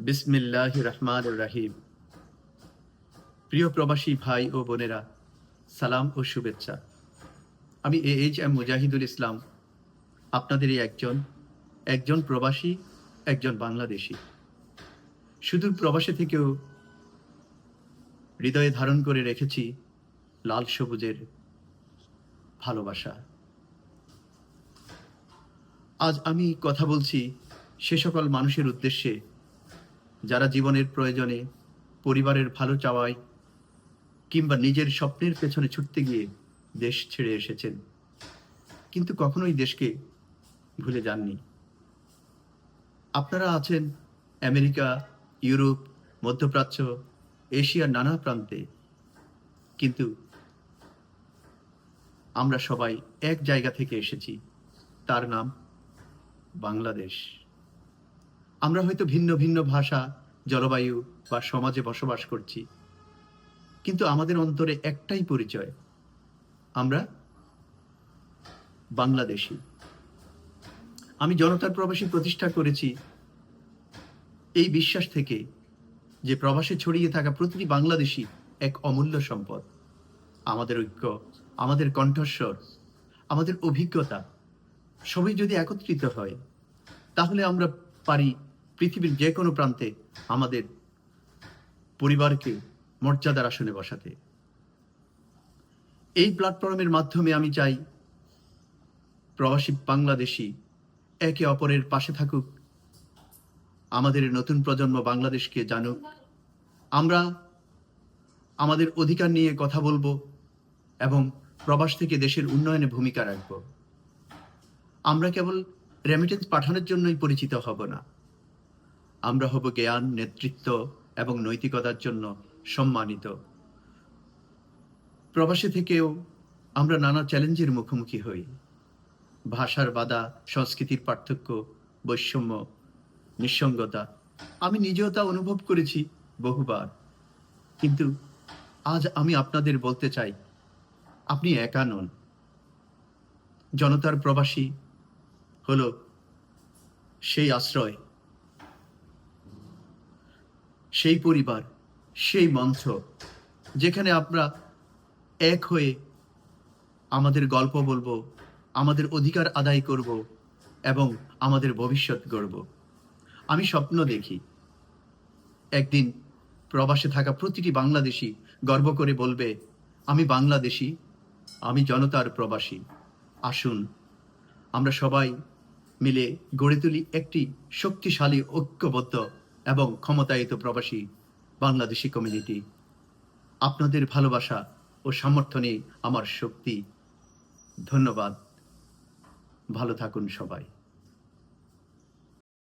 বিসমিল্লাহির রহমানির রহিম। প্রিয় প্রবাসী ভাই ও বোনেরা, সালাম ও শুভেচ্ছা। আমি AHM মুজাহিদুল ইসলাম, আপনাদেরই একজন প্রবাসী, একজন বাংলাদেশী। সুদূর প্রবাসে থেকেও হৃদয়ে ধারণ করে রেখেছি লাল সবুজের ভালোবাসা। আজ আমি কথা বলছি সে সকল মানুষের উদ্দেশ্যে যারা জীবনের প্রয়োজনে, পরিবারের ভালো চাওয়ায় কিংবা নিজের স্বপ্নের পেছনে ছুটতে গিয়ে দেশ ছেড়ে এসেছেন, কিন্তু কখনোই দেশকে ভুলে যাননি। আপনারা আছেন আমেরিকা, ইউরোপ, মধ্যপ্রাচ্য, এশিয়ার নানা প্রান্তে, কিন্তু আমরা সবাই এক জায়গা থেকে এসেছি, তার নাম বাংলাদেশ। আমরা হয়তো ভিন্ন ভিন্ন ভাষা, জলবায়ু বা সমাজে বসবাস করছি, কিন্তু আমাদের অন্তরে একটাই পরিচয়, আমরা বাংলাদেশী। আমি জনতার প্রবাসী প্রতিষ্ঠা করেছি এই বিশ্বাস থেকে যে প্রবাসে ছড়িয়ে থাকা প্রতিটি বাংলাদেশী এক অমূল্য সম্পদ। আমাদের ঐক্য, আমাদের কণ্ঠস্বর, আমাদের অভিজ্ঞতা সবই যদি একত্রিত হয়, তাহলে আমরা পারি পৃথিবীর যে কোনো প্রান্তে আমাদের পরিবারকে মর্যাদার আসনে বসাতে। এই প্ল্যাটফর্মের মাধ্যমে আমি চাই প্রবাসী বাংলাদেশী একে অপরের পাশে থাকুক, আমাদের নতুন প্রজন্ম বাংলাদেশকে জানুক, আমরা আমাদের অধিকার নিয়ে কথা বলবো এবং প্রবাস থেকে দেশের উন্নয়নে ভূমিকা রাখব। আমরা কেবল রেমিটেন্স পাঠানোর জন্যই পরিচিত হব না, আমরা হব জ্ঞান, নেতৃত্ব এবং নৈতিকতার জন্য সম্মানিত। প্রবাসে থেকেও আমরা নানা চ্যালেঞ্জের মুখোমুখি হই, ভাষার বাধা, সংস্কৃতির পার্থক্য, বৈষম্য, নিঃসঙ্গতা। আমি নিজেও তা অনুভব করেছি বহুবার, কিন্তু আজ আমি আপনাদের বলতে চাই, আপনি একা নন। জনতার প্রবাসী হলো সেই আশ্রয়, সেই পরিবার, সেই মঞ্চ যেখানে আমরা এক হয়ে আমাদের গল্প বলবো, আমাদের অধিকার আদায় করব এবং আমাদের ভবিষ্যৎ গড়ব। আমি স্বপ্ন দেখি একদিন প্রবাসে থাকা প্রতিটি বাংলাদেশী গর্ব করে বলবে, আমি বাংলাদেশী, আমি জনতার প্রবাসী। আসুন আমরা সবাই মিলে গড়ে তুলি একটি শক্তিশালী, ঐক্যবদ্ধ এবং ক্ষমতায়িত প্রবাসী বাংলাদেশি কমিউনিটি। আপনাদের ভালোবাসা ও সমর্থনে আমার শক্তি। ধন্যবাদ। ভালো থাকুন সবাই।